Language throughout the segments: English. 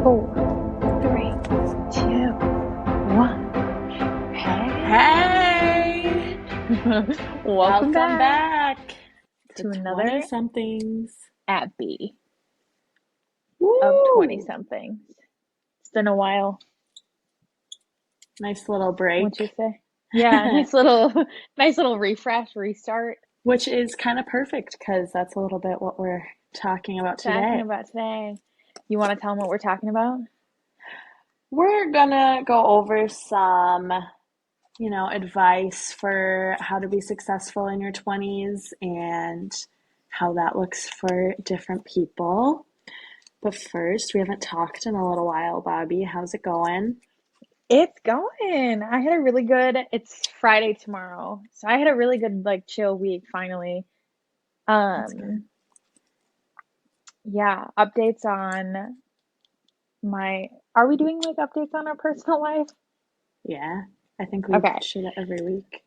4, 3, 2, 1. Hey! Welcome Welcome back back to to 20 another somethings. Abby of 20 Woo! somethings. It's been a while, Nice little won't you break, say? Yeah, nice little refresh, restart. which is kind of perfect because that's a little bit what we're talking about Talking today. about today. You want to tell them what we're talking about? We're gonna go over some, advice for how to be successful in your 20s and how that looks for different people. But first, we haven't talked in a little while, Bobby. How's it going? It's going. It's Friday tomorrow. So I had a really good like chill week finally. That's good. Um yeah, updates on my are we doing like updates on our personal life? Yeah, I think we Okay. should every week.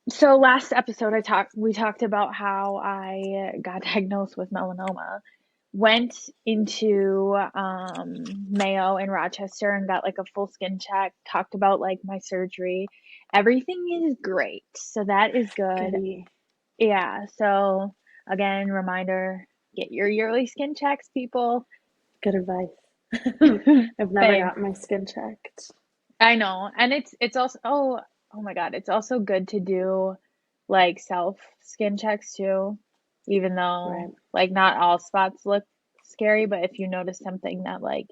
So last episode we talked about how I got diagnosed with melanoma. Went into Mayo in Rochester and got like a full skin check, talked about like my surgery. Everything is great. So that is good. Goody. Yeah, so again, reminder, get your yearly skin checks, people. Good advice. I've never Thanks. gotten my skin checked. I know. And it's also oh my God, it's also good to do like self skin checks too, even though Right. like not all spots look scary, but if you notice something that like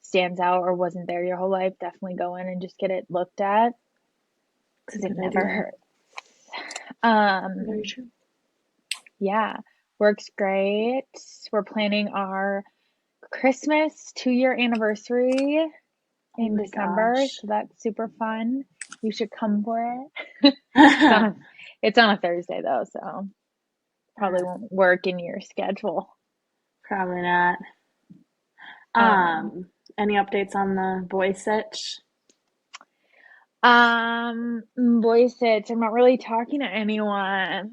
stands out or wasn't there your whole life, definitely go in and just get it looked at It's a because it good never idea. hurts. Very Um, true. yeah, works great. We're planning our Christmas 2-year anniversary Oh in my December, gosh. so that's super fun. You should come for it. It's on a it's on a Thursday though, so probably won't work in your schedule. Probably not. Um, Any updates on the boy sitch? Voice it. I'm not really talking to anyone.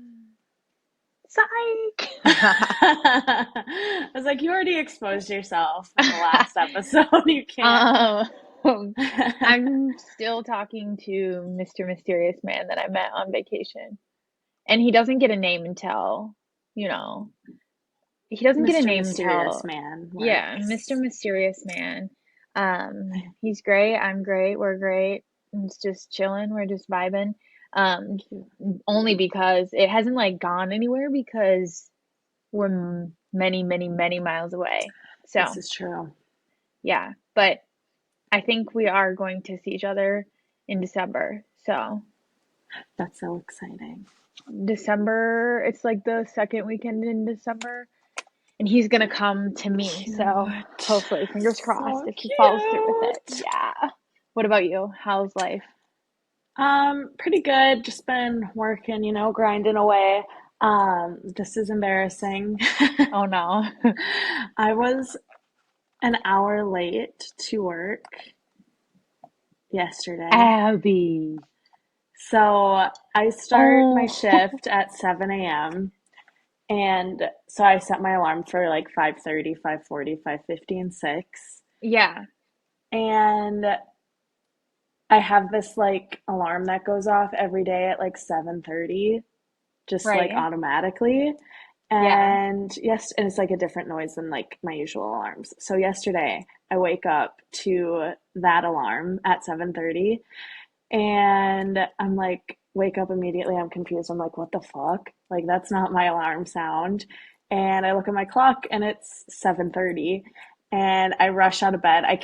Psych. I was like, you already exposed yourself in the last episode. You can't. Um, I'm still talking to Mr. Mysterious Man that I met on vacation. And he doesn't get a name until, you know, he doesn't get a Mr. name Mysterious until, Man yeah, Mr. works. Mysterious Man. He's great. I'm great. We're great. It's just chilling. We're just vibing. Um, Cute. only because it hasn't like gone anywhere because we're many, many, many miles away. This So, is true. yeah, but I think we are going to see each other in December. So, That's so exciting. December, it's like the second weekend in December. And he's gonna come to me. So Cute. hopefully, fingers crossed, So if he follows through with it. cute. Yeah. What about you? How's life? Pretty good. Just been working, grinding away. This is embarrassing. Oh no. I was an hour late to work yesterday. Abby. So I start my Oh, shift at 7 a.m. And so I set my alarm for like 5:30, 5:40, 5:50, and 6. yeah. And I have this like alarm that goes off every day at like 7:30, just like Right. automatically. Yeah. And it's like a different noise than like my usual alarms. So yesterday I wake up to that alarm at 7:30 and I'm like wake up immediately. I'm confused. I'm like, what the fuck? Like that's not my alarm sound. And I look at my clock and it's 7:30 and I rush out of bed. I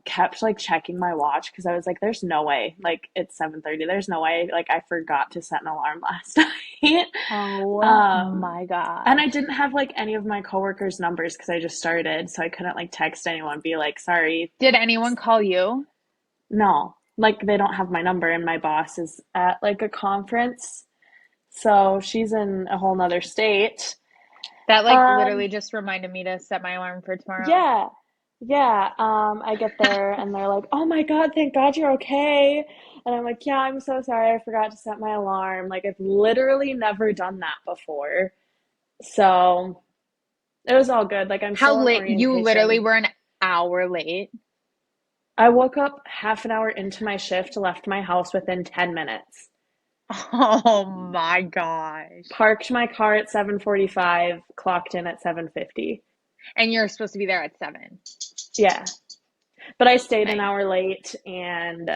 kept like checking my watch because I was like, there's no way. Like it's 7:30. There's no way. Like I forgot to set an alarm last night. Oh Um my and I gosh. didn't have like any of my coworkers' numbers because I just started, so I couldn't like text anyone, be like, sorry. Did anyone call you? No, like they don't have my number, and my boss is at like a conference, so she's in a whole nother state. That like Um, literally just reminded me to set my alarm for tomorrow. yeah, yeah. I get there and they're like, "Oh my God, thank God you're okay." And I'm like, "Yeah, I'm so sorry, I forgot to set my alarm." Like I've literally never done that before, so it was all good. Like I'm How still in late? You literally orientation. were an hour late. I woke up half an hour into my shift, left my house within 10 minutes. Oh my gosh. Parked my car at 7:45, clocked in at 7:50. And you're supposed to be there at 7. Yeah. But I stayed an Nice. hour late and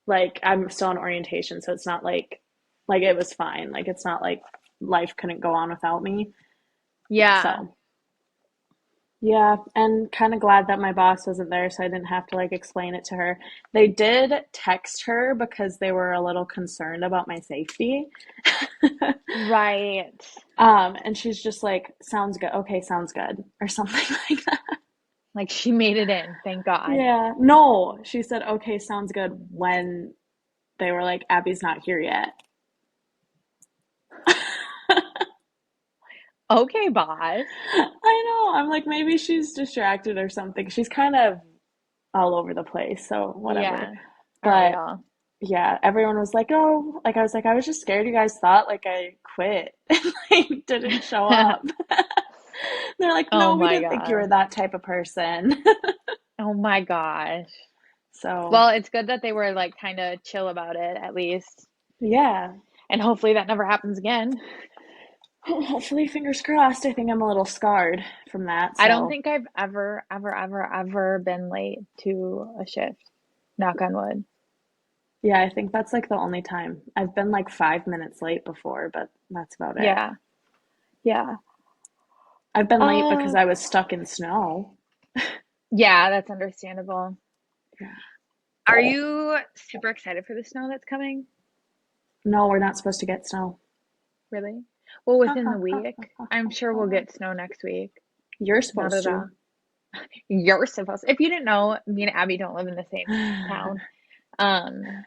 like I'm still in orientation, so it's not like it was fine. Like it's not like life couldn't go on without me. Yeah. So, yeah, and kind of glad that my boss wasn't there so I didn't have to like explain it to her. They did text her because they were a little concerned about my safety. Right. And she's just like, sounds good. Okay, sounds good. Or something like that. Like she made it in, thank God. Yeah. No, she said, okay, sounds good when they were like, Abby's not here yet. Okay, boss. I know. I'm like, maybe she's distracted or something. She's kind of all over the place, so whatever. Yeah. But Ariel. yeah, everyone was like, oh, like I was like, I was just scared you guys thought like I quit and like didn't show up. They're like, Oh no, we my didn't think you were God. that type of person. Oh my gosh. So Well, it's good that they were like kind of chill about it at least. yeah, And hopefully that never happens again. hopefully, fingers crossed. I think I'm a little scarred from that. I don't So think I've ever been late to a shift. Knock on wood. yeah, I think that's like the only time I've been like 5 minutes late before, but that's about it. Yeah. Yeah. I've been late because Uh, I was stuck in snow. yeah, that's understandable. Yeah. Are you super excited for the snow that's coming? No, we're not supposed to get snow. Really? Well, Ha within ha the ha week. ha I'm ha sure we'll ha. get snow next week. You're Not supposed at to. all. You're supposed to. If you didn't know, me and Abby don't live in the same town. Um,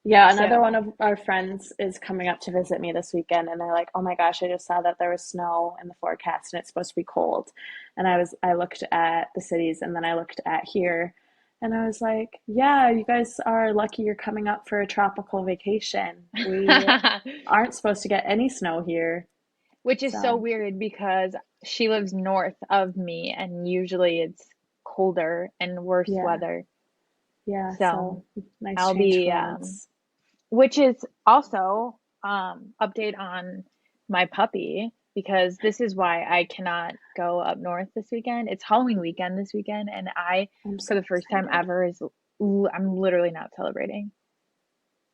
Yeah, another one so of our friends is coming up to visit me this weekend, and they're like, "Oh my gosh, I just saw that there was snow in the forecast, and it's supposed to be cold." And I looked at the cities, and then I looked at here, and I was like, "Yeah, you guys are lucky you're coming up for a tropical vacation. We aren't supposed to get any snow here." which is so So, weird because she lives north of me and usually it's colder and worse yeah, weather. yeah. So So nice I'll change be, for once. which is also update on my puppy because this is why I cannot go up north this weekend. It's Halloween weekend this weekend, and I'm for so the first time excited. ever, I'm literally not celebrating,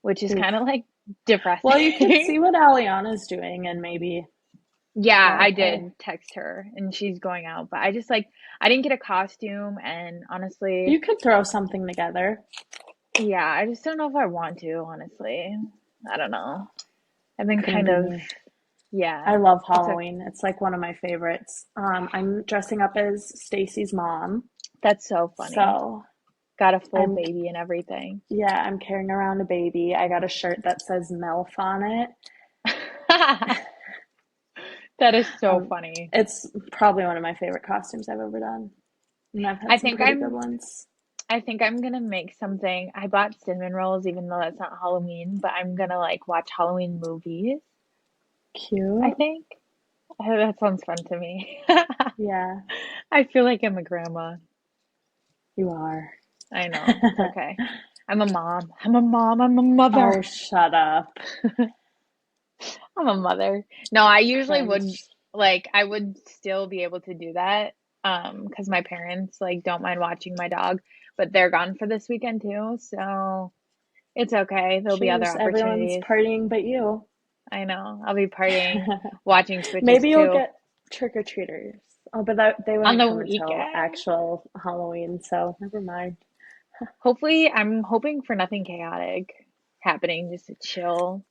which is Oof. kind of like Well, you could depressing. see what Aliana's doing and maybe Yeah, go, I hey, did text her and she's going out, but I just like I didn't get a costume and honestly, you could throw something together. yeah, I just don't know if I want to, honestly. I don't know. I've been Couldn't kind be of, me. yeah, I love it's a Halloween. It's like one of my favorites. I'm dressing up as Stacy's mom. that's so funny. So Got a full I'm, baby and everything. yeah, I'm carrying around a baby. I got a shirt that says MILF on it. That is so Um, funny. it's probably one of my favorite costumes I've ever done. And I've I had some think pretty good I'm ones. I think I'm gonna make something. I bought cinnamon rolls even though that's not Halloween, but I'm gonna like watch Halloween movies, I Cute. think. That sounds fun to me. Yeah, I feel like I'm a grandma. you are. I know. It's okay. I'm a mom. I'm a mom. I'm a mother. Oh, shut up. I'm a mother. No, I usually would Cringe. like I would still be able to do that because my parents like don't mind watching my dog, but they're gone for this weekend too, so it's okay. There'll be other Jeez, everyone's opportunities. partying but you. I know. I'll be partying, watching Switches Maybe you'll too get trick-or-treaters. Oh, but they on wouldn't the come until weekend. actual Halloween, so never mind. Hopefully, I'm hoping for nothing chaotic happening, just to chill.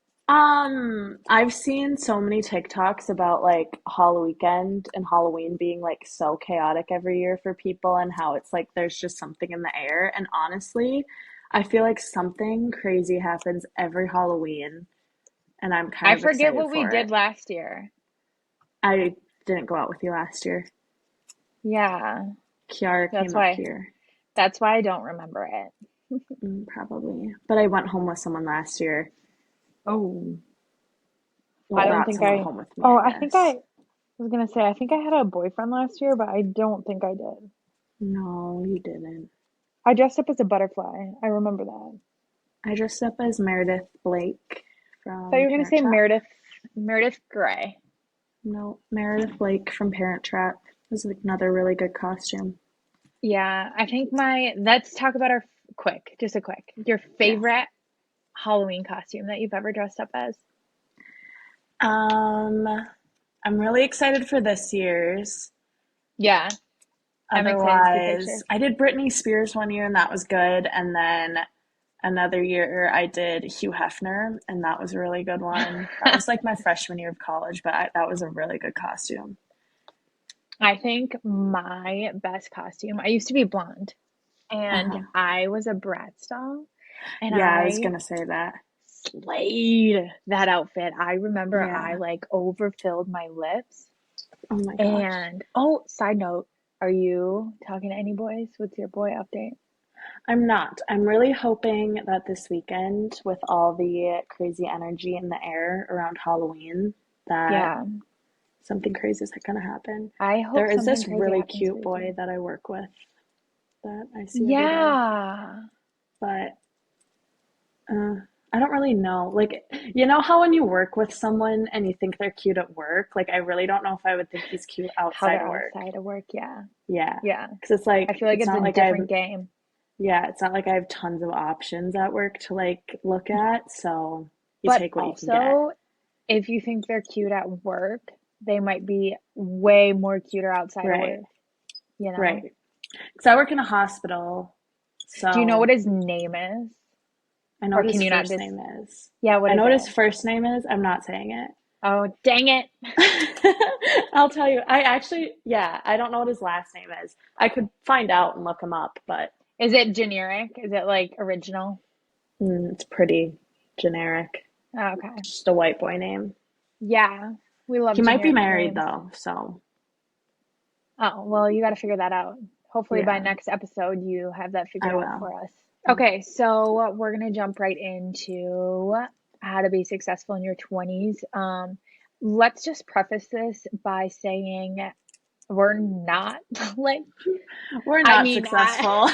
I've seen so many TikToks about like Halloween and Halloween being like so chaotic every year for people and how it's like there's just something in the air. And honestly, I feel like something crazy happens every Halloween, and I'm kind I of forget excited what we for it. did last year. I didn't go out with you last year. Yeah, Kiara that's came up why here. that's why I don't remember it. Probably. But I went home with someone last year. Oh, Well, I don't brought think someone I. home with me, Oh, I I think guess. I was gonna say I think I had a boyfriend last year, but I don't think I did. No, you didn't. I dressed up as a butterfly. I remember that. I dressed up as Meredith Blake I thought you from were gonna Parent say Trap. Meredith Grey. No, Meredith Blake from Parent Trap was another really good costume. Yeah, I think let's talk about just a quick, your Yes. favorite Halloween costume that you've ever dressed up as. Um, I'm really excited for this year's. Yeah, I'm excited to see Otherwise, pictures. I did Britney Spears one year and that was good. And then another year I did Hugh Hefner and that was a really good one. That was like my freshman year of college, but that was a really good costume. I think my best costume, I used to be blonde and Uh-huh. I was a Bratz doll and Yeah, I was I gonna say that. slayed that outfit. I remember I Yeah. like overfilled my lips. Oh my gosh. And oh, side note, are you talking to any boys? What's your boy update? I'm not. I'm really hoping that this weekend, with all the crazy energy in the air around Halloween, that Yeah, something crazy is going to happen. I There hope is something this crazy really happens cute for you boy too. that I work with that I see every day, Yeah. but uh, I don't really know. Like, you know how when you work with someone and you think they're cute at work? Like, I really don't know if I would think he's cute How outside they're of work. outside of work. Yeah. Yeah, Yeah. because it's I like, feel like it's it's a not like I've, different game. yeah, it's not like I have tons of options at work to like look at. So you But take what you can get. also, if you think they're cute at work, they might be way more cuter outside of Right, work, you know? right. Because I work in a hospital, Do you know what so his name is? I know Or what can his you not first just, name is. yeah, what I is know what his it? first name is. I'm not saying it. Oh, dang it. I'll tell you. I actually, yeah, I don't know what his last name is. I could find out and look him up, but Is it generic? Is it like original? it's pretty generic. Okay. Just a white boy name. Yeah, we love He might be generic married names. though, so Oh, well, you got to figure that out. Hopefully by yeah, next episode you have that I figured out will. for us. Okay, so we're gonna jump right into how to be successful in your 20s. Let's just preface this by saying we're not like, We're I not mean, successful.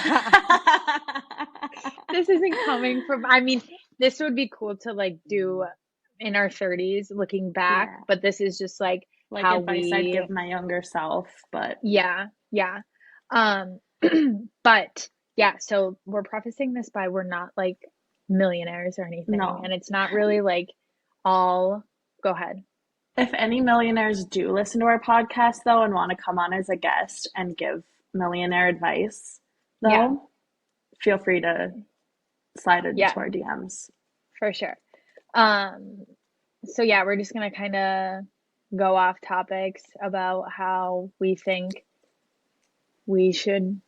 this isn't coming from, I mean, this would be cool to like do in our 30s looking back, Yeah, but this is just like like how advice I'd we, give my younger self, but yeah, yeah. Um, but yeah, so we're prefacing this by we're not like millionaires or anything, no. and it's not really like all, go ahead. If any millionaires do listen to our podcast though and want to come on as a guest and give millionaire advice, Yeah, though, feel free to slide into yeah, our DMs. for sure. Um, so yeah, we're just gonna kind of go off topics about how we think we should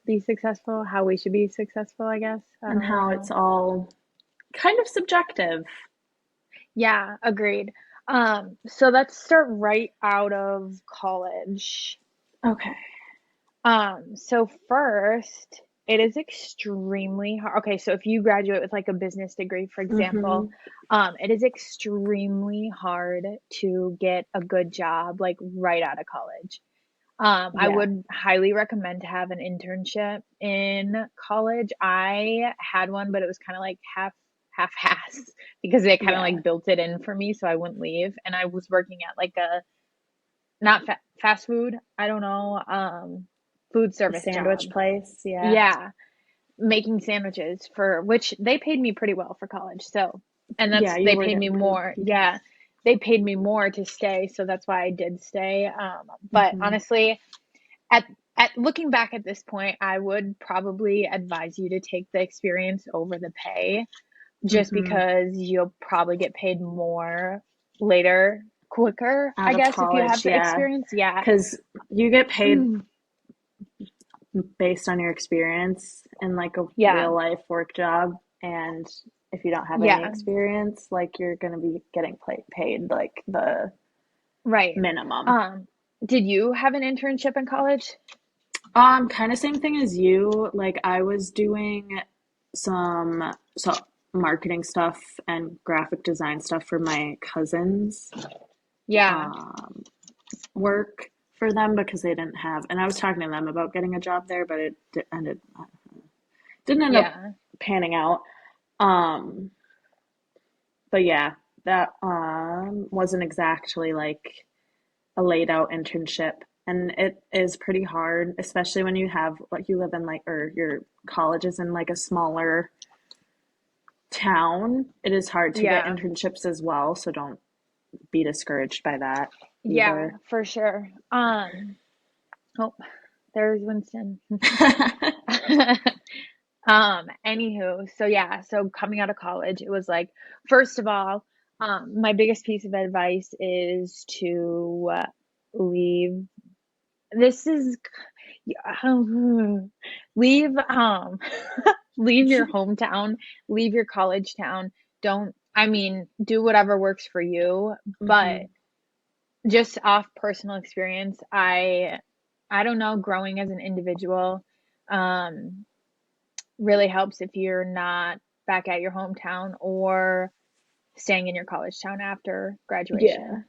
be successful, how we should be successful, I guess. I And don't really how it's know. all kind of subjective. Yeah, agreed. So let's start right out of college. Okay. So first, it is extremely hard. Okay, so if you graduate with like a business degree, for example, Mm-hmm. it is extremely hard to get a good job like right out of college. I Yeah. would highly recommend to have an internship in college. I had one, but it was kind of like half-ass because they kind of Yeah. like built it in for me so I wouldn't leave. And I was working at like a not fast food, I don't know, food A service sandwich job. place. Yeah. Yeah, making sandwiches for which they paid me pretty well for college. So, and Yeah, you they were paid me getting paid more. decent. Yeah, they paid me more to stay, so that's why I did stay. But Mm-hmm. honestly, at at looking back at this point, I would probably advise you to take the experience over the pay, just Mm-hmm. because you'll probably get paid more later, quicker, I Out of guess, if you have college, the yeah. experience. Yeah. Because you get paid based on your experience in like a Yeah. real life work job. And if you don't have any Yeah. experience, like you're going to be getting paid like the Right. minimum. Um, did you have an internship in college? Kind of same thing as you. Like I was doing some marketing stuff and graphic design stuff for my cousins. Yeah. Um, work for them because they didn't have, and I was talking to them about getting a job there, but it ended. Didn't end up Yeah. panning out. Um, but yeah, that wasn't exactly like a laid out internship. And it is pretty hard, especially when you have like you live in like or your college is in like a smaller town. It is hard to get Yeah. internships as well, so don't be discouraged by that Yeah, either. for sure. Oh, there's Winston. Anywho, so yeah, so coming out of college, it was like, first of all, my biggest piece of advice is to leave. This is leave leave your hometown, leave your college town. Don't, I mean, do whatever works for you, but Hmm. just off personal experience, I don't know, growing as an individual um really helps if you're not back at your hometown or staying in your college town after Yeah. graduation.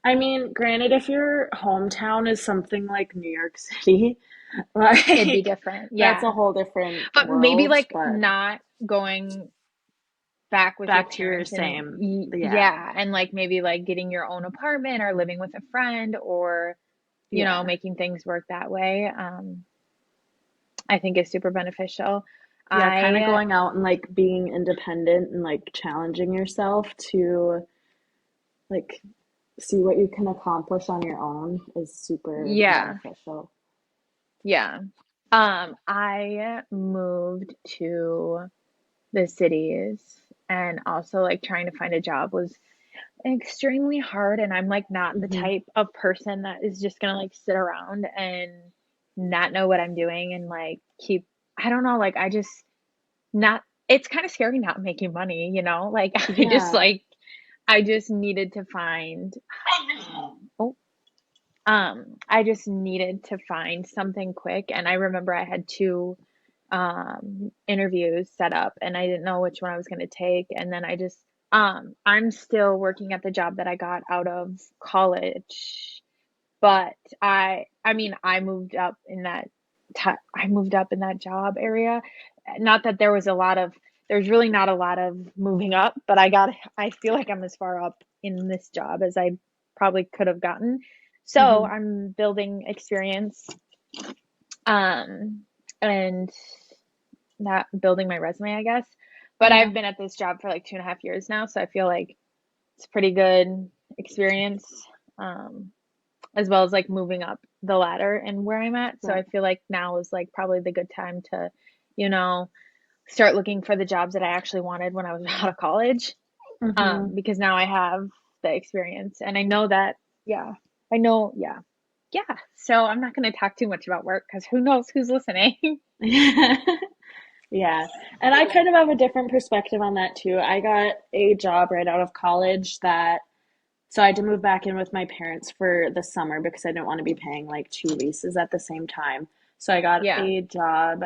I mean, granted, if your hometown is something like New York City, It'd be like different. that's a Yeah. whole different But maybe world, like but not going back with your back to your parents and same, yeah, yeah, and like maybe like getting your own apartment or living with a friend or yeah. making things work that way. I think is super beneficial. Yeah, kind of I going out and like being independent and like challenging yourself to like see what you can accomplish on your own is super Yeah, beneficial. yeah. I moved to the cities and also like trying to find a job was extremely hard and I'm like not the Hmm. type of person that is just gonna like sit around and not know what I'm doing and like keep I don't know, like I just not it's kind of scary not making money, Like Yeah. I just needed to find oh I just needed to find something quick and I remember I had two interviews set up and I didn't know which one I was going to take and then I'm still working at the job that I got out of college but I mean I moved up in I moved up in that job area, not that there's really not a lot of moving up, but I feel like I'm as far up in this job as I probably could have gotten, so Hmm. I'm building experience um and that building my resume, I guess. But Yeah. I've been at this job for like 2.5 years now, so I feel like it's pretty good experience, um, as well as like moving up the ladder and where I'm at. So I Right. feel like now is like probably the good time to, you know, start looking for the jobs that I actually wanted when I was out of college. Hmm. Because now I have the experience and I know that, yeah, I know, yeah, yeah. So I'm not going to talk too much about work because who knows who's listening. Yeah. And I kind of have a different perspective on that too. I got a job right out of college that, so I had to move back in with my parents for the summer because I didn't want to be paying like two leases at the same time. So I got Yeah, a job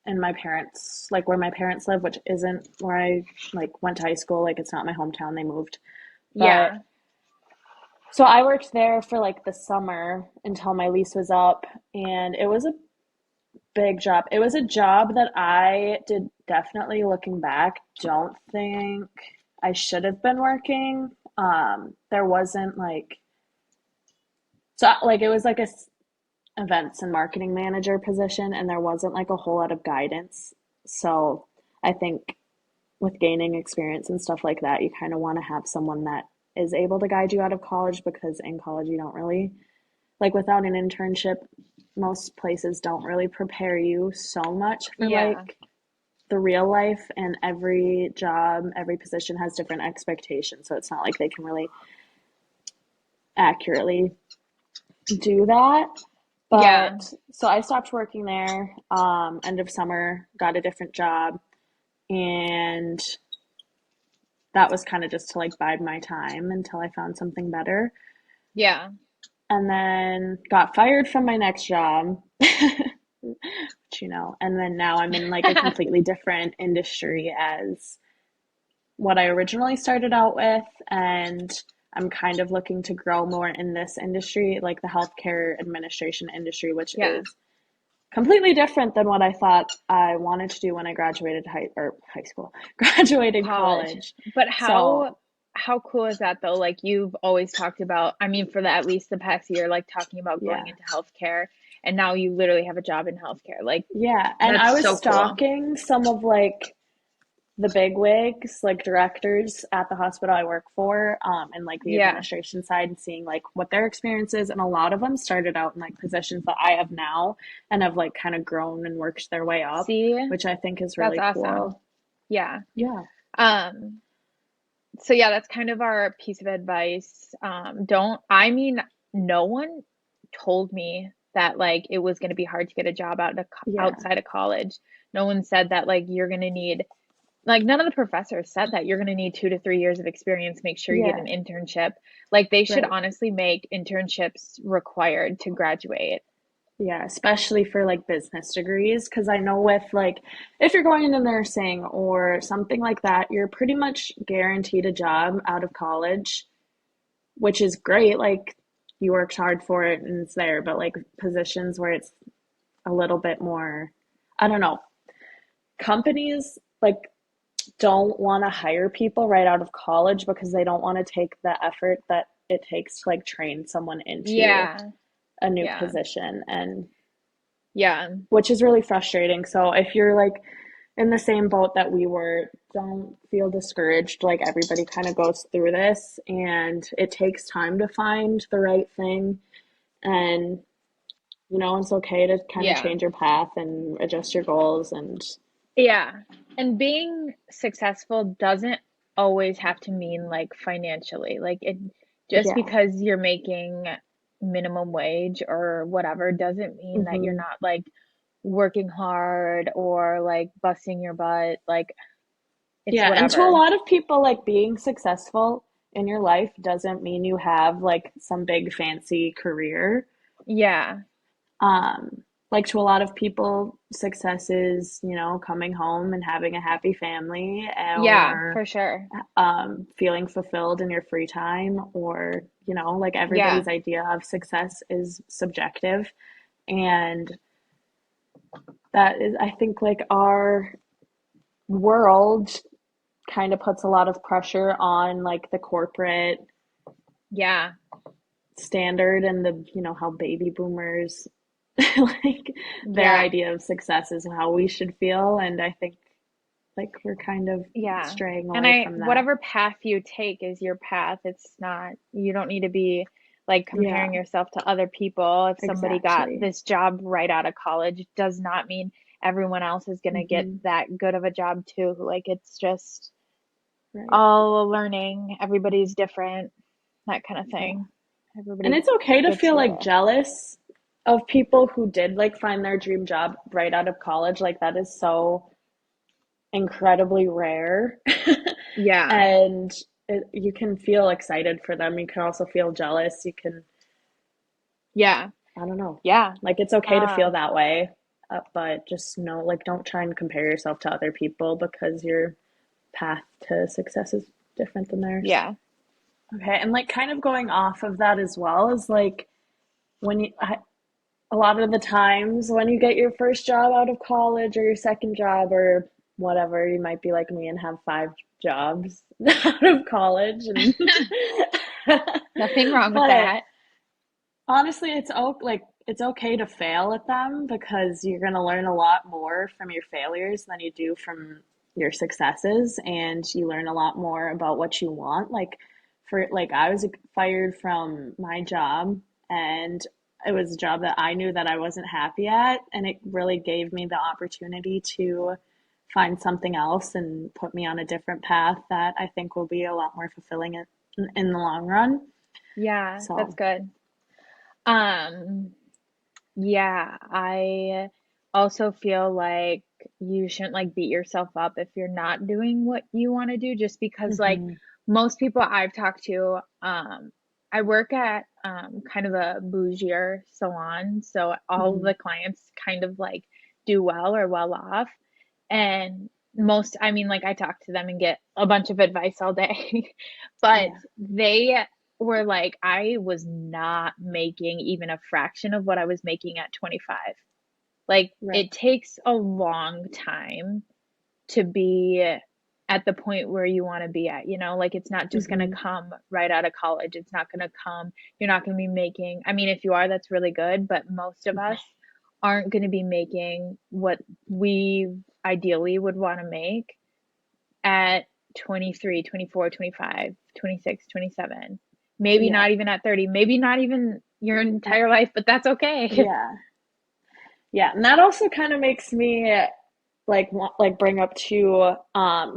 in my parents, like where my parents live, which isn't where I like went to high school. Like it's not my hometown. They moved. But yeah, so I worked there for like the summer until my lease was up, and it was a big job. It was a job that I did definitely looking back, don't think I should have been working. There wasn't like, so like it was like a events and marketing manager position, and there wasn't like a whole lot of guidance. So I think with gaining experience and stuff like that, you kind of want to have someone that is able to guide you out of college because in college you don't really, like without an internship, most places don't really prepare you so much for yeah, like the real life, and every job, every position has different expectations. So it's not like they can really accurately do that. yeah, But so I stopped working there, end of summer, got a different job, and that was kind of just to like bide my time until I found something better. yeah, And then got fired from my next job, which, and then now I'm in like a completely different industry as what I originally started out with. And I'm kind of looking to grow more in this industry, like the healthcare administration industry, which yeah, is completely different than what I thought I wanted to do when I graduated high school, graduated College. college. But So how cool is that though? Like you've always talked about, I mean, for the at least the past year, like talking about going yeah, into healthcare, and now you literally have a job in healthcare. Like yeah. And I that's was so cool. stalking some of like the big wigs, like directors at the hospital I work for, and like the Yeah. administration side, and seeing like what their experience is. And a lot of them started out in like positions that I have now and have like kind of grown and worked their way up, See, which I think is that's really awesome. cool. Yeah. Yeah. Um, so yeah, that's kind of our piece of advice. Don't, I mean, no one told me that like it was going to be hard to get a job Yeah. outside of college. No one said that like you're going to need, like none of the professors said that you're going to need 2 to 3 years of experience. Make sure you get Yeah. an internship. Like they should Right. honestly make internships required to graduate. Yeah, especially for like business degrees, because I know with like if you're going into nursing or something like that, you're pretty much guaranteed a job out of college, which is great. Like you worked hard for it and it's there, but like positions where it's a little bit more, I don't know, companies like don't want to hire people right out of college because they don't want to take the effort that it takes to like train someone into Yeah. a new Yeah. position, and Yeah. which is really frustrating. So if you're like in the same boat that we were, don't feel discouraged. Like everybody kind of goes through this and it takes time to find the right thing. And, it's okay to kind of Yeah. change your path and adjust your goals. And Yeah. And being successful doesn't always have to mean like financially. Like it just yeah. because you're making minimum wage or whatever doesn't mean that you're Hmm. not like working hard or like busting your butt. Like it's Yeah. And to a whatever. lot of people, like being successful in your life doesn't mean you have like some big fancy career. Yeah. Like to a lot of people, success is, coming home and having a happy family, Yeah, or for sure. feeling fulfilled in your free time, or, like Yeah. everybody's idea of success is subjective. And that is, I think, like our world kind of puts a lot of pressure on like the corporate Yeah. standard and the, how baby boomers like their Yeah. idea of success is how we should feel. And I think like we're kind of Yeah. straying And away I, from that. whatever path you take is your path. It's not, you don't need to be like Yeah, comparing yourself to other people. If somebody got exactly. this job right out of college, does not mean everyone else is going to get Hmm. that good of a job too. Like it's just Right. all a learning. Everybody's different, that kind of Yeah. thing. And Everybody it's okay to gets feel like there. jealous of people who did like find their dream job right out of college. Like that is so incredibly rare. Yeah. And you can feel excited for them. You can also feel jealous. You can, Yeah. I don't know. Yeah. Like it's okay to feel Um, that way, but just know, like, don't try and compare yourself to other people because your path to success is different than theirs. yeah. Okay, and like kind of going off of that as well is like when a lot of the times when you get your first job out of college or your second job or whatever, you might be like me and have 5 jobs out of college, and Nothing wrong with but that. honestly, it's okay to fail at them because you're going to learn a lot more from your failures than you do from your successes, and you learn a lot more about what you want. Like for like I was fired from my job, and it was a job that I knew that I wasn't happy at, and it really gave me the opportunity to find something else and put me on a different path that I think will be a lot more fulfilling in the long run. Yeah, that's So, good. Um, yeah, I also feel like you shouldn't like beat yourself up if you're not doing what you want to do just because like mhm, most people I've talked to, I work at kind of a bougier salon, so all of mhm. the clients kind of like do well or well off. And most, I mean, like I talk to them and get a bunch of advice all day, but Yeah. they were like, I was not making even a fraction of what I was making at 25. Like Right. it takes a long time to be at the point where you want to be at, like it's not just going to Hmm. come right out of college. It's not going to come, you're not going to be making, I mean, if you are, that's really good, but most of us aren't going to be making what we ideally would want to make at 23, 24, 25, 26, 27. Maybe Yeah. not even at 30, maybe not even your entire life, but that's okay. Yeah. Yeah. And that also kind of makes me like bring up to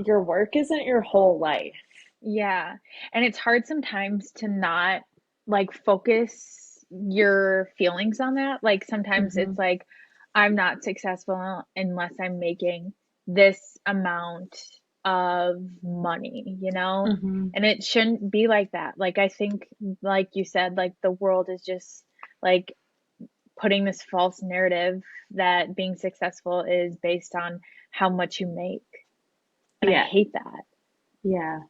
your work isn't your whole life. Yeah. And it's hard sometimes to not like focus your feelings on that. Like sometimes Hmm. it's like, I'm not successful unless I'm making this amount of money, you know? Hmm. And it shouldn't be like that. Like I think, like you said, like the world is just like putting this false narrative that being successful is based on how much you make. And I Yeah. hate that. Yeah.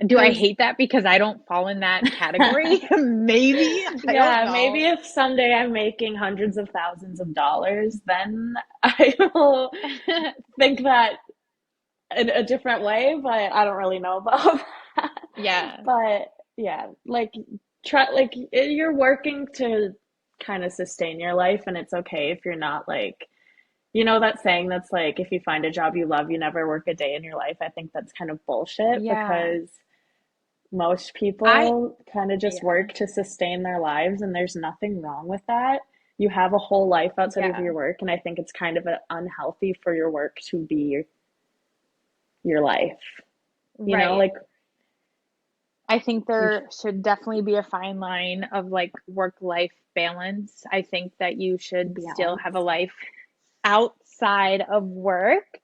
Do I Because hate that because I don't fall in that category? Maybe. I don't yeah, maybe know. if someday I'm making hundreds of thousands of dollars, then I will think that in a different way, but I don't really know about that. Yeah. But yeah, like try like you're working to kind of sustain your life, and it's okay if you're not like that saying that's like if you find a job you love, you never work a day in your life. I think that's kind of bullshit Yeah. because most I, people kind of just yeah. work to sustain their lives, and there's nothing wrong with that. You have a whole life outside of Yeah. your work, and I think it's kind of unhealthy for your work to be your life. Right. Like I think you, there should definitely be a fine line of like work-life balance. I think that you should still have a balance. life outside of work,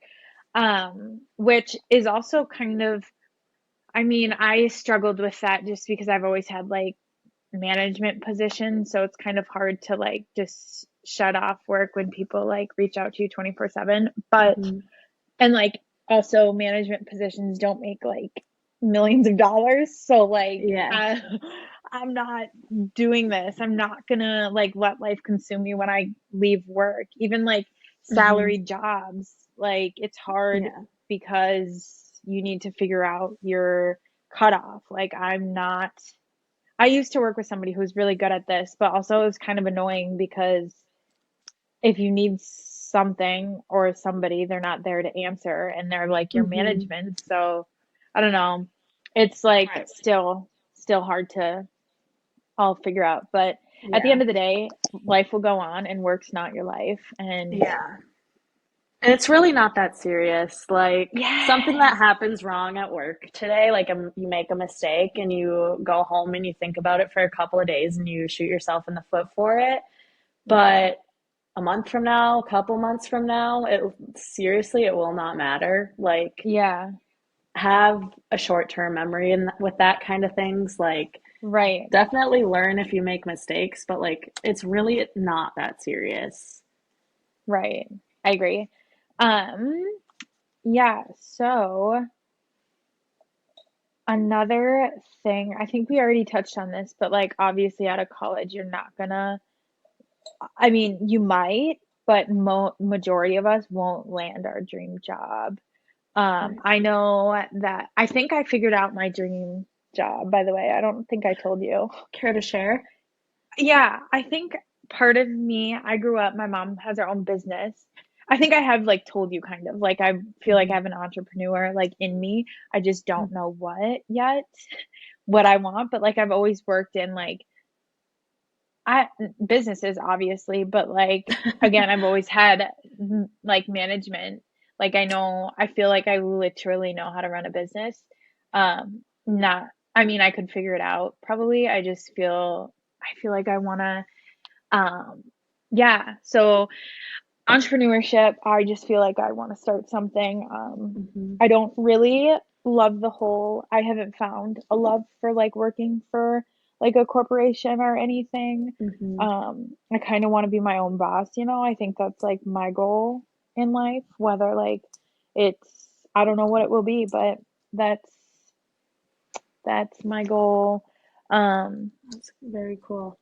which is also kind of, I mean, I struggled with that just because I've always had like management position, so it's kind of hard to like just shut off work when people like reach out to you 24/7. But Hmm. and like also management positions don't make like millions of dollars, so like Yeah. I'm not doing this. I'm not gonna like let life consume me when I leave work. Even like Hmm. salaried jobs, like it's hard Yeah. because you need to figure out your cutoff. Like I'm not, I used to work with somebody who's really good at this, but also it was kind of annoying because if you need something or somebody, they're not there to answer and they're like your Hmm. management. So I don't know. It's like Right. still hard to all figure out. But at the Yeah. end of the day, life will go on and work's not your life. And Yeah. And it's really not that serious. Like something that yes. happens wrong at work today, like you make a mistake and you go home and you think about it for a couple of days and you shoot yourself in the foot for it. Yeah. But a month from now, a couple months from now, it seriously, it will not matter. Like Yeah. have a short-term memory and with that kind of things. Like Right. definitely learn if you make mistakes, but like it's really not that serious. Right. I agree. Um, yeah, so another thing, I think we already touched on this, but like obviously out of college, you're not gonna, I mean, you might, but majority of us won't land our dream job. Right. I know that I think I figured out my dream job, by the way. I don't think I told you. Care to share? Yeah, I think part of me, I grew up, my mom has her own business. I think I have like told you kind of like I feel like I Hmm. have an entrepreneur like in me. I just don't know what yet, what I want, but like I've always worked in like I businesses obviously, but like again, I've always had like management. Like I know, I feel like I literally know how to run a business. Not, I mean, I could figure it out probably. I feel like I want to yeah, so entrepreneurship, I just feel like I want to start something. Hmm. I don't really love I haven't found a love for like working for like a corporation or anything. Hmm. I kind of want to be my own boss, you know? I think that's like my goal in life, whether like it's, I don't know what it will be, but that's that's my goal. Um, That's very cool.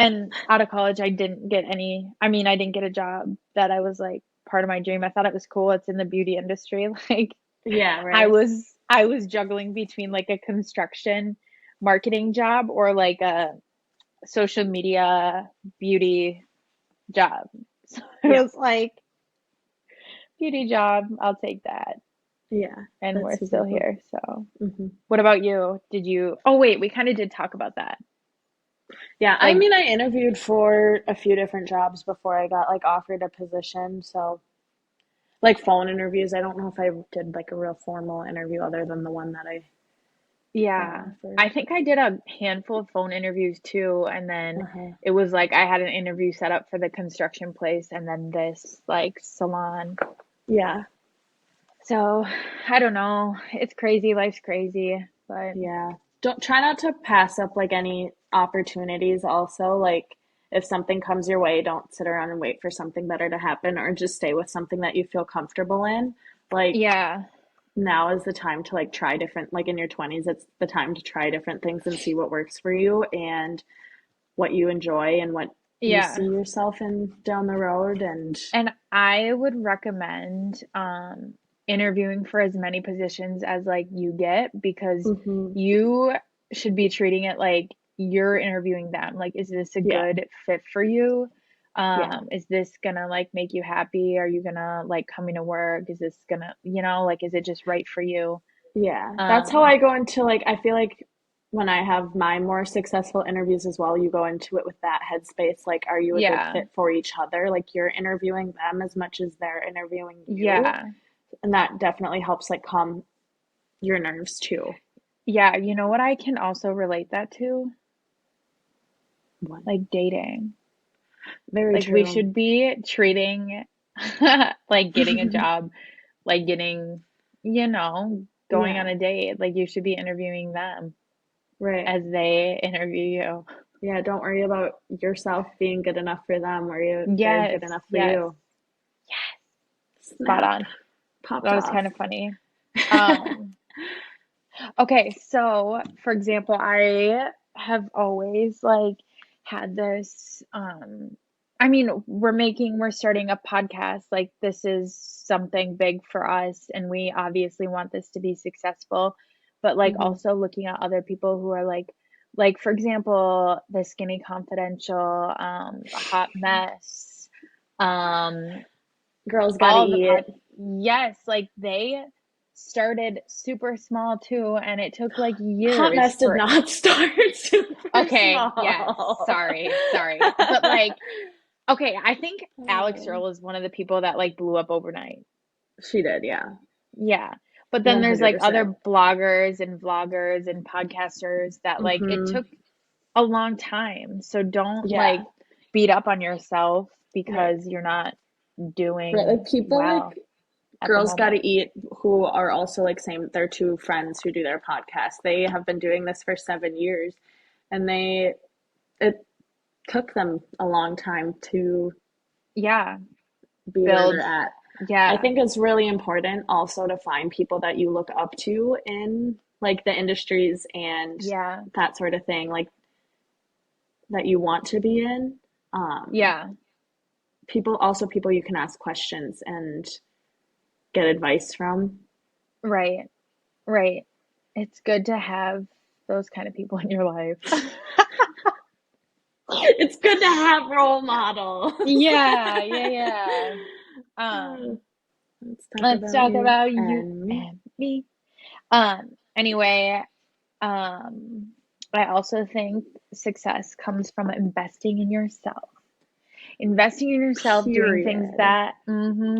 And out of college, I didn't get I didn't get a job that I was like part of my dream. I thought it was cool. It's in the beauty industry. Like Yeah, I right. was I was juggling between like a construction marketing job or like a social media beauty job. So it Yeah. was like beauty job, I'll take that. Yeah. And we're That's super still cool. here. So Hmm. what about you? Oh wait, we kind of did talk about that. Yeah, I Like, mean, I interviewed for a few different jobs before I got like offered a position. So, like phone interviews, I don't know if I did like a real formal interview other than the one that I got yeah, offered. I think I did a handful of phone interviews too, and then Uh-huh. it was like I had an interview set up for the construction place and then this like salon. Yeah, So, I don't know. It's crazy. Life's crazy, but yeah. Don't try not to pass up like any opportunities also. Like if something comes your way, don't sit around and wait for something better to happen or just stay with something that you feel comfortable in. Like yeah, now is the time to like try different, like in your 20s, it's the time to try different things and see what works for you and what you enjoy and what you see yeah. yourself in down the road. And And I would recommend interviewing for as many positions as like you get because hmm, you should be treating it like you're interviewing them. Like, is this a yeah, good fit for you? yeah, Is this gonna like make you happy? Are you gonna like coming to work? Is this gonna, like, is it just right for you? yeah. That's how Um, I go into like, I feel like when I have my more successful interviews as well, you go into it with that headspace. Like, are you a good yeah, fit for each other? Like, you're interviewing them as much as they're interviewing you. yeah, And that definitely helps like calm your nerves too. yeah. You know what I can also relate that to? What? Like dating. Very Like we true. should be treating like getting a job, like getting, going on Yeah, a date. Like you should be interviewing them right. as they interview you. Yeah, don't worry about yourself being good enough for them or they're Yes, good enough for yes, you. spot Snap. on. Popped That was off. kind of funny. Um, okay, so for example, I have always like had this we're starting a podcast. Like this is something big for us and we obviously want this to be successful, but like Hmm. also looking at other people who are like for example, the Skinny Confidential, a Hot Mess, um Girls gotta all the eat. yes, like they started super small too, and it took like Hot years mess did for not start super okay, yes, small. sorry. But like, okay, I think Alex Earl is one of the people that like blew up overnight. She did, yeah. Yeah. But then there's like 100%. other bloggers and vloggers and podcasters that like it Hmm. took a long time. So don't Yeah, like beat up on yourself right. because you're not Right. Like doing people well like at the Girls moment. Gotta Eat who are also like same, they're two friends who do their podcast. They have been doing this for 7 years and it took them a long time to Yeah. be where they're Build. at. I Yeah. think it's really important also to find people that you look up to in like the industries and Yeah. that sort of thing, like that you want to be in. Um, Yeah. people you can ask questions and get advice from. Right. Right. It's good to have those kind of people in your life. It's good to have role models. Yeah, yeah, yeah. Uh, Um, let's talk let's about talk you about you and me. and me. Anyway, um, I also think success comes from investing in yourself. Investing in yourself, doing things Period. that,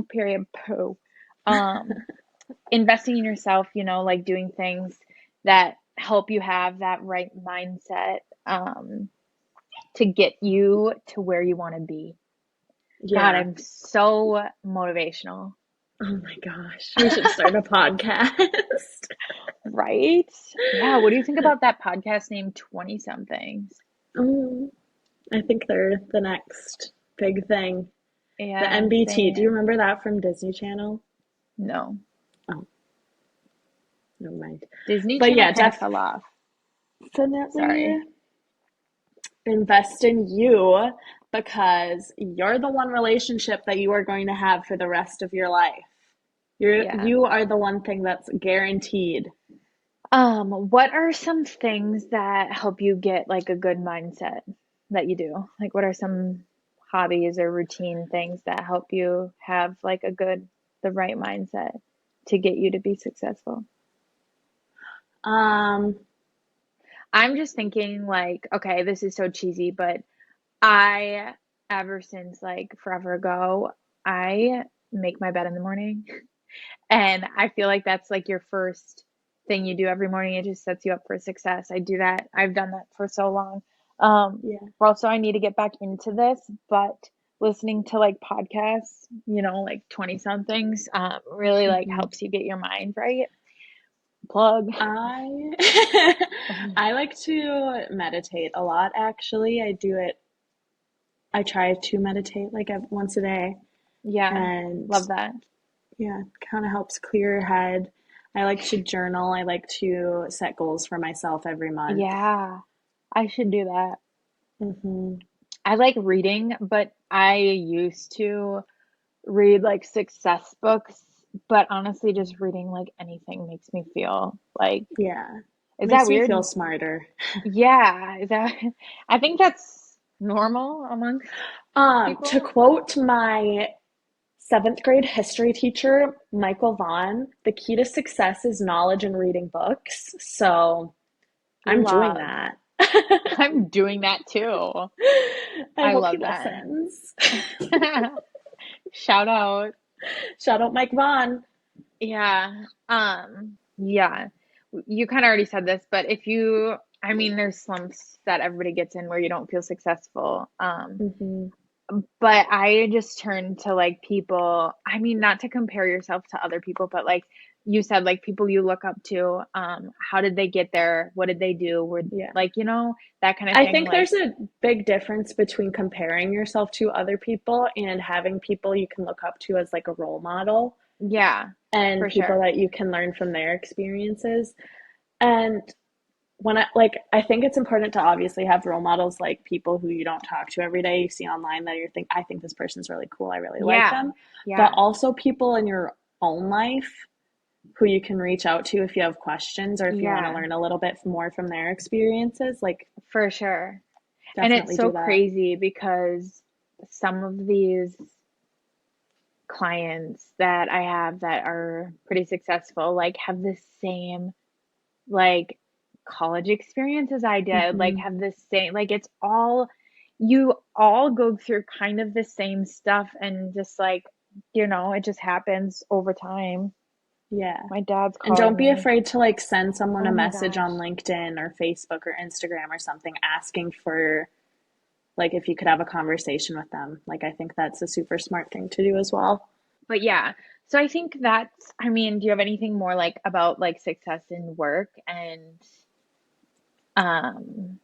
period, poo. Um, Investing in yourself, like doing things that help you have that right mindset, to get you to where you want to be. God, Yeah. I'm so motivational, Oh my gosh. We should start a podcast. right? Yeah, what do you think about that podcast named 20 somethings? Um, I think they're the next big thing. The Yeah, MBT. Do you same. remember that from Disney Channel? No. Oh, never mind. Disney But Channel yeah, kind of fell off. definitely Sorry. invest in you because you're the one relationship that you are going to have for the rest of your life. Yeah. You are the one thing that's guaranteed. What are some things that help you get like a good mindset that you do? Like, what are some hobbies or routine things that help you have like the right mindset to get you to be successful? Um, I'm just thinking like, okay, this is so cheesy, but I, ever since like forever ago, I make my bed in the morning. And I feel like that's like your first thing you do every morning. It just sets you up for success. I do that. I've done that for so long. yeah. Also, I need to get back into this, but listening to like podcasts, like 20 somethings, really like hmm helps you get your mind right. Plug. I I like to meditate a lot actually. I try to meditate like once a day Yeah, and love that. yeah, kind of helps clear your head. I like to journal. I like to set goals for myself every month. Yeah, I should do that. hmm I like reading, but I used to read like success books, but honestly, just reading like anything makes me feel like, Yeah. is that Makes me feel weird? smarter. Yeah, is that, I think that's normal amongst To people. quote my seventh grade history teacher, Michael Vaughn, the key to success is knowledge and reading books. So I'm doing Love. that. I'm doing that too. I I hope he love that. listens. Shout out. Shout out Mike Vaughn. Yeah. Yeah. You kind of already said this, but I mean, there's slumps that everybody gets in where you don't feel successful. hmm But I just turn to like people, I mean, not to compare yourself to other people, but like you said, like people you look up to, how did they get there? What did they do? Yeah. Like, that kind of I thing. think Like, there's a big difference between comparing yourself to other people and having people you can look up to as like a role model yeah, and for people sure. that you can learn from their experiences. And I think it's important to obviously have role models like people who you don't talk to every day, you see online that I think this person's really cool, I really like Yeah, them, but yeah, also people in your own life who you can reach out to if you have questions or if you want to yeah, learn a little bit more from their experiences, like for sure. And it's definitely so do that. crazy because some of these clients that I have that are pretty successful, like have the same like college experience as I did, like hmm have the same, like you all go through kind of the same stuff and just like, it just happens over time. Yeah. My dad's And calling don't be me. afraid to like send someone a Oh my message on gosh. LinkedIn or Facebook or Instagram or something asking for like if you could have a conversation with them. Like I think that's a super smart thing to do as well. But yeah, so I think I mean, do you have anything more like about like success in work and um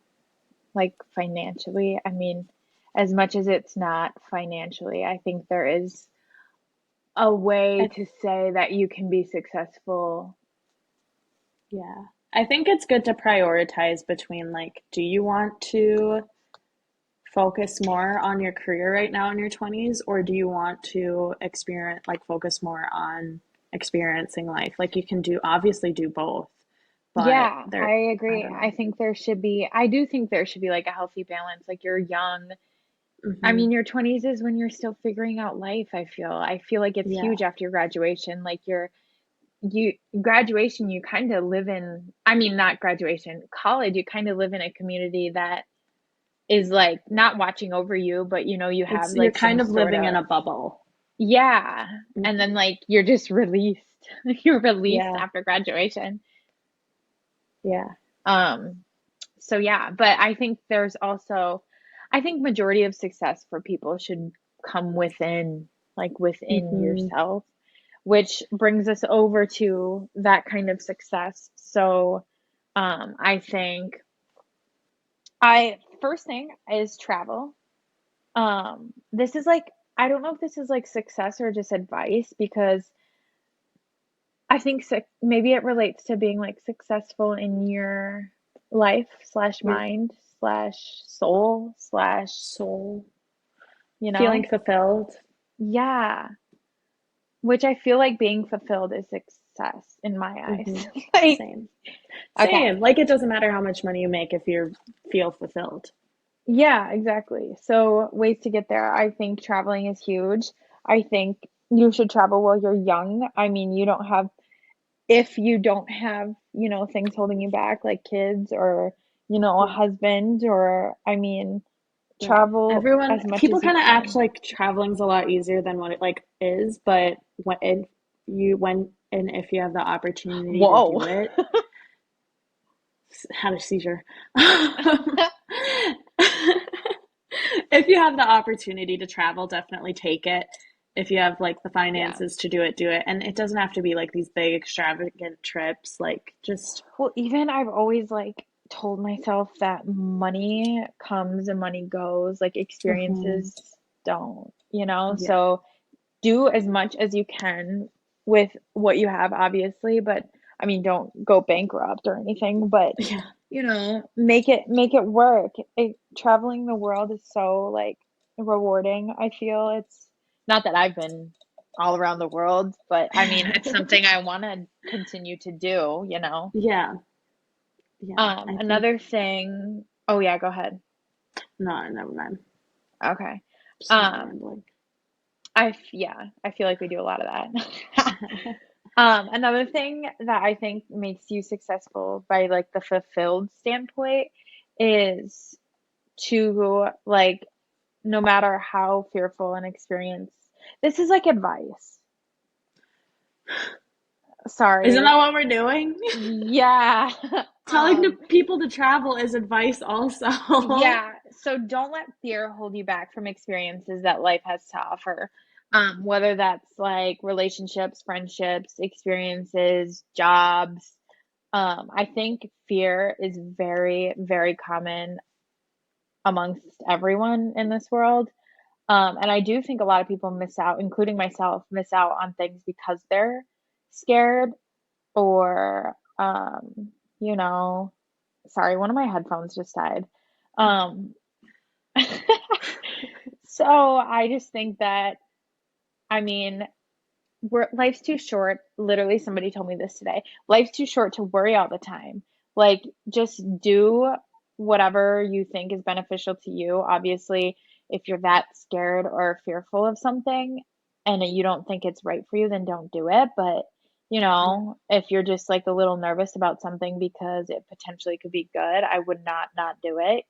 like financially? I mean, as much as it's not financially, I think there is a way I to say that you can be successful. Yeah. I think it's good to prioritize between like, do you want to focus more on your career right now in your 20s, or do you want to focus more on experiencing life? Like, you can obviously do both, but Yeah, I I agree. don't know. I do think there should be like a healthy balance. Like you're young. I hmm mean, your 20s is when you're still figuring out life, I feel. I feel like it's Yeah. huge after your graduation. Like you graduation, you kind of live in, I mean, not graduation, college, you kind of live in a community that is like not watching over you, but you have You're like some kind of sort living in of, a bubble. yeah. And then hmm like you're just released. You're released Yeah. after graduation. Yeah. Um, so yeah, but I think majority of success for people should come within, like within hmm yourself, which brings us over to that kind of success. So, I think first thing is travel. This is like, I don't know if this is like success or just advice because I think maybe it relates to being like successful in your life slash Your mind. slash soul slash, Soul. you Feeling know? fulfilled. Yeah. Which I feel like being fulfilled is success in my Hmm. eyes. Like, Same. okay. Same. Like it doesn't matter how much money you make if you feel fulfilled. Yeah, exactly. So, ways to get there. I think traveling is huge. I think you should travel while you're young. I mean, you don't have, if you don't have, things holding you back, like kids or, a Yeah. husband, or, I mean, Right. travel Everyone, as much people as you kind of act can. like traveling's a lot easier than what it like is, but when and if you have the opportunity to Whoa. do it, had a seizure. If you have the opportunity to travel, definitely take it. If you have like the Yeah. finances to do it, do it. And it doesn't have to be like these big extravagant trips. Like just Well, even I've always like told myself that money comes and money goes, like mhm. experiences don't. Yeah. So do as much as you can with what you have, obviously, but I mean, don't go bankrupt or anything, but Yeah. make it work. Traveling the world is so like rewarding. I feel it's not that I've been all around the world, but I mean, it's something I want to continue to do. Yeah. Yeah. I think Another thing, oh yeah, go ahead. no, never mind. Okay. Just Um, rambling. yeah, I feel like we do a lot of that. Another thing that I think makes you successful by like the fulfilled standpoint is to like no matter how fearful an experience. This is like advice. Isn't Sorry. that what we're doing? Yeah. Telling the people to travel is advice also. Yeah, so don't let fear hold you back from experiences that life has to offer. Whether that's like relationships, friendships, experiences, jobs. I think fear is very, very common amongst everyone in this world. And I do think a lot of people miss out, including myself, miss out on things because they're scared or, you know, sorry, one of my headphones just died. Um, so I just think that, I mean, life's too short. Literally, somebody told me this today. Life's too short to worry all the time. Like, just do whatever you think is beneficial to you. Obviously, if you're that scared or fearful of something and you don't think it's right for you, then don't do it. But, Yeah. if you're just like a little nervous about something because it potentially could be good, I would not do it.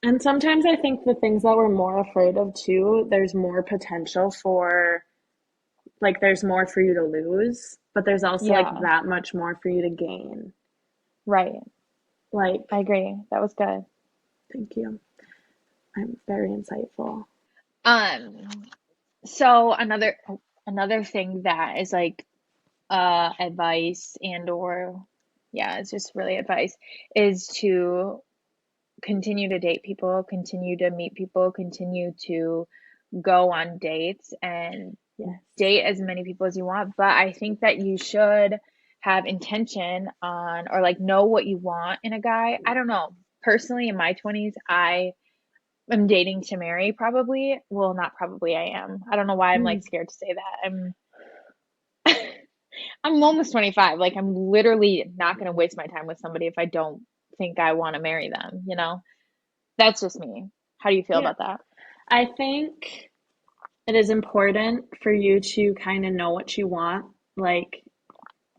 And sometimes I think the things that we're more afraid of too, there's more potential for, like, there's more for you to lose, but there's also like Yeah, that much more for you to gain. right. I Like, agree. That was good. thank you. I'm very insightful. Um, So another thing that is like advice and or yeah, it's just really advice is to continue to date people, continue to meet people, continue to go on dates and Yes. date as many people as you want. But I think that you should have intention on or like know what you want in a guy. I don't know. Personally, in my 20s, I'm dating to marry probably. Well, not probably, I am. I don't know why I'm Mm. like scared to say that. I'm almost 25. Like I'm literally not going to waste my time with somebody if I don't think I want to marry them? That's just me. How do you feel Yeah. about that? I think it is important for you to kind of know what you want, like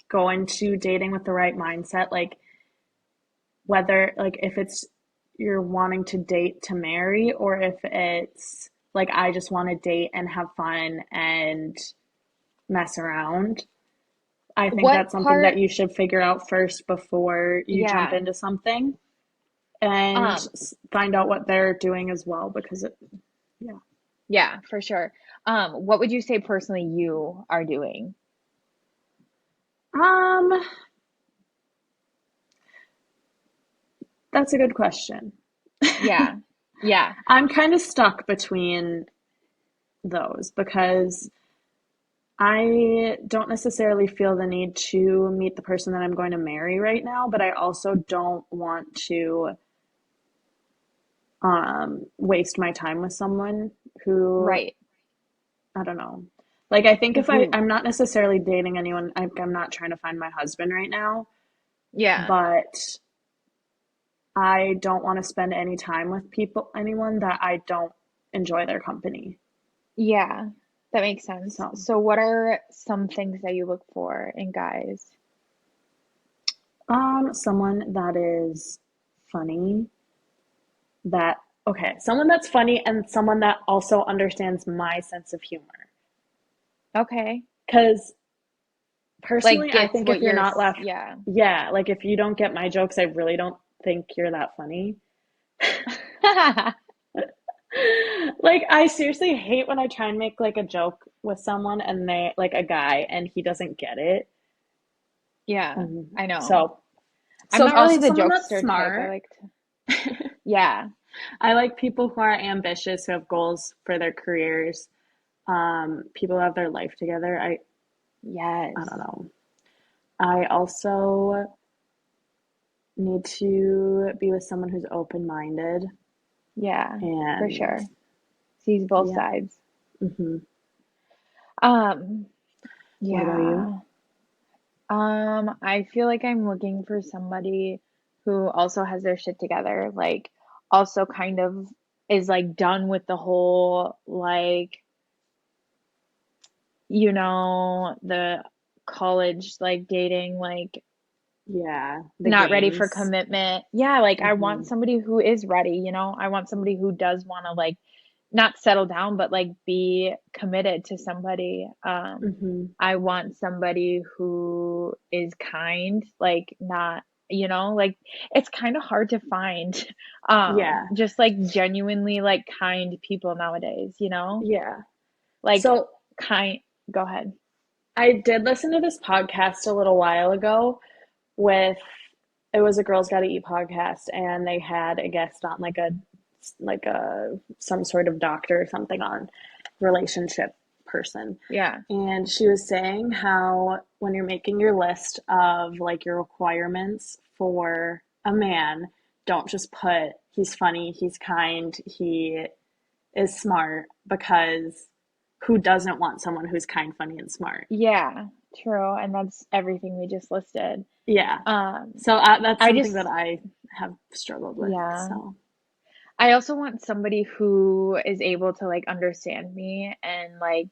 go into dating with the right mindset, like whether like if it's you're wanting to date to marry or if it's like I just want to date and have fun and mess around. I think What that's something that part? you should figure out first before you jump Yeah. into something and Um, find out what they're doing as well because yeah. yeah, for sure. What would you say personally you are doing? Um, that's a good question. Yeah. Yeah. I'm kind of stuck between those because I don't necessarily feel the need to meet the person that I'm going to marry right now, but I also don't want to waste my time with someone who, Right. I don't know. Like, I think if Who, I'm not necessarily dating anyone, I'm not trying to find my husband right now, yeah. but I don't want to spend any time with anyone that I don't enjoy their company. Yeah. That makes sense. So, So what are some things that you look for in guys? someone that is funny, that, okay, someone that's funny and someone that also understands my sense of humor. Okay. Because Like personally, I gets think what if you're you're, not left, yeah. yeah, like if you don't get my jokes, I really don't think you're that funny. Like, I seriously hate when I try and make like a joke with someone and they, like a guy, and he doesn't get it. Yeah, And I know. so, I'm so not really also the someone that's jokester type. I smart. like to, yeah. I like people who are ambitious, who have goals for their careers. People who have their life together. I don't Yes. know. I also need to be with someone who's open-minded Yeah, for and sure. Sees both yeah. sides. Hmm. Um, What about you? yeah. I feel like I'm looking for somebody who also has their shit together, like also kind of is like done with the whole like, the college like dating, like Yeah, the not ready for games. commitment. Yeah, like I want Hmm. somebody who is ready. I want somebody who does want to like not settle down, but like be committed to somebody. Hmm. I want somebody who is kind, like not, like it's kind of hard to find Yeah, just like genuinely like kind people nowadays. yeah. Like So kind, go ahead. I did listen to this podcast a little while ago with, it was a Girls Gotta Eat podcast, and they had a guest on, like a some sort of doctor or something, on relationship person. Yeah. And she was saying how when you're making your list of like your requirements for a man, don't just put he's funny, he's kind, he is smart, because who doesn't want someone who's kind, funny, and smart? Yeah, true. And that's everything we just listed. Yeah. Um, So that's I something just, that I have struggled with. yeah. So, I also want somebody who is able to like understand me and like,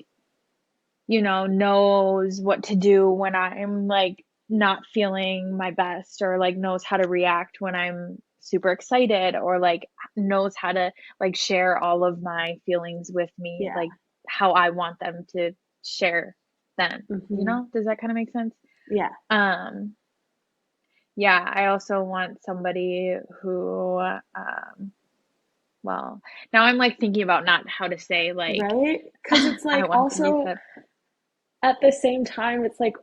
knows what to do when I'm like not feeling my best or like knows how to react when I'm super excited or like knows how to like share all of my feelings with me, yeah. like how I want them to share them. Hmm. Does that kind of make sense? Yeah. Um, yeah, I also want somebody who, well, now I'm like thinking about not how to say like Right? Because it's I like, don't want somebody also said, at the same time, it's like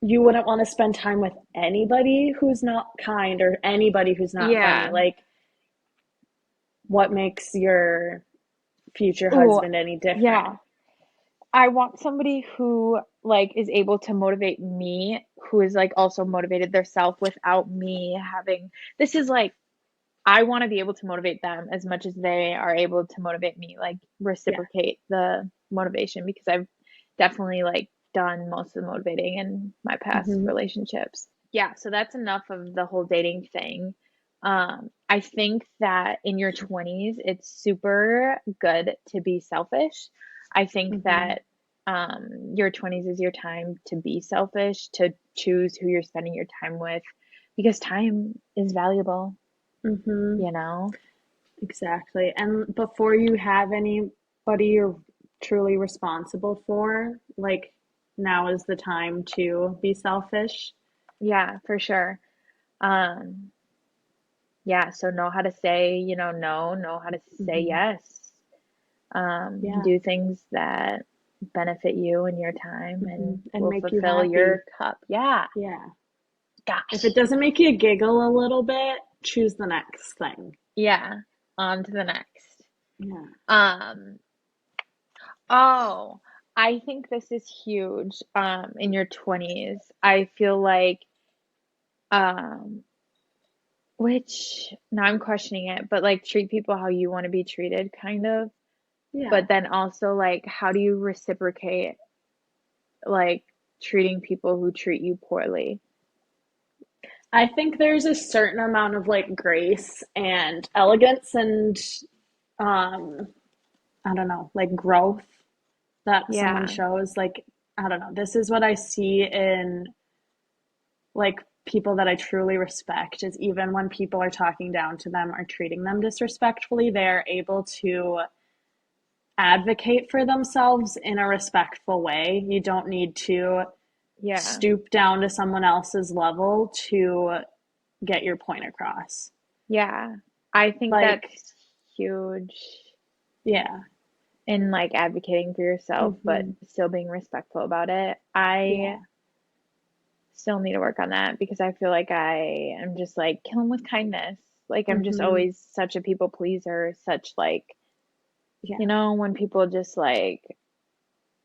you wouldn't want to spend time with anybody who's not kind, or anybody who's not funny. yeah. Like, what makes your future Oh, husband any yeah. different? I want somebody who like is able to motivate me, who is like also motivated theirself without me having this is like I want to be able to motivate them as much as they are able to motivate me, like Yeah. reciprocate the motivation because I've definitely like done most of the motivating in my past Hmm. relationships. Yeah, so that's enough of the whole dating thing. I think that in your 20s, it's super good to be selfish. I think Hmm. that your 20s is your time to be selfish, to choose who you're spending your time with, because time is valuable, Hmm. you know? Exactly. And before you have anybody you're truly responsible for, like, now is the time to be selfish. Yeah, for sure. Um, yeah, so know how to say, no, know how to say Hmm. yes. Yeah. Do things that benefit you and your time Hmm. and And will make you fulfill your happy. cup. Yeah, Yeah. If it gosh. doesn't make you giggle a little bit, choose the next thing. Yeah, on to the next. Yeah. Um, oh, I think this is huge, in your 20s. I feel like, um, which now I'm questioning it, but like treat people how you want to be treated, kind of. Yeah. But then also, like, how do you reciprocate, like, treating people who treat you poorly? I think there's a certain amount of like grace and elegance and um I don't know, like growth that someone Yeah, shows. Like, I don't know. This is what I see in like people that I truly respect is even when people are talking down to them or treating them disrespectfully, they're able to advocate for themselves in a respectful way. You don't need to yeah, stoop down to someone else's level to get your point across. yeah. I think Like, that's huge yeah. in like advocating for yourself, but Hmm. still being respectful about it. I Yeah. still need to work on that because I feel like I am just like kill 'em with kindness. Like I'm just Hmm. always such a people pleaser, such like, Yeah. when people just like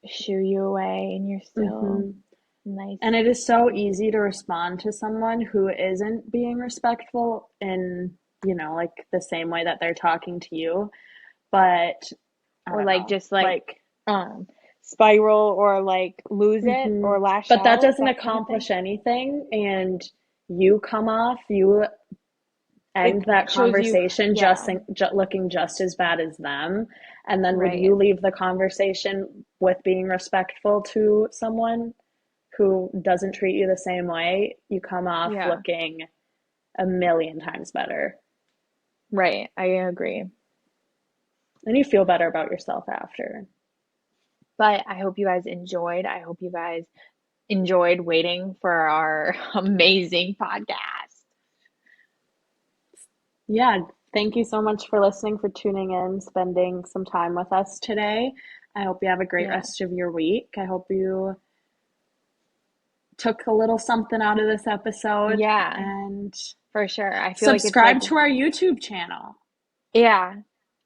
shoo you away and you're still Hmm. nice. And it is so easy to respond to someone who isn't being respectful in, like the same way that they're talking to you. But I Or don't like know. just like Like, um spiral or like lose it hmm, or lash but that out, doesn't that kind of thing. accomplish anything. And you end It that shows you, conversation yeah, looking just as bad as them. And then would right. you leave the conversation with being respectful to someone who doesn't treat you the same way? You come off Yeah, looking a million times better. right. I agree. And you feel better about yourself after. But I hope you guys enjoyed. I hope you guys enjoyed waiting for our amazing podcast. Yeah, thank you so much for listening, for tuning in, spending some time with us today. I hope you have a great Yeah. rest of your week. I hope you took a little something out of this episode Yeah, and for sure. I feel like it's like, subscribe to our YouTube channel. yeah,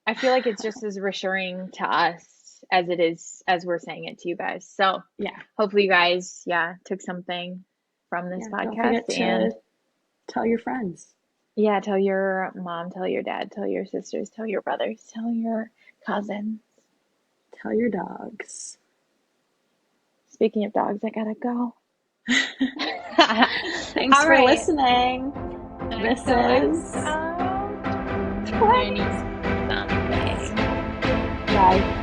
I feel like it's just as reassuring to us as it is as we're saying it to you guys. So Yeah, hopefully you guys, yeah, took something from this yeah. Don't podcast. forget to And tell your friends, yeah, tell your mom, tell your dad, tell your sisters, tell your brothers, tell your cousins. tell your dogs. Speaking of dogs, I gotta go. Thanks All for right. listening. This XO, is XO, 20 20s. something. Bye.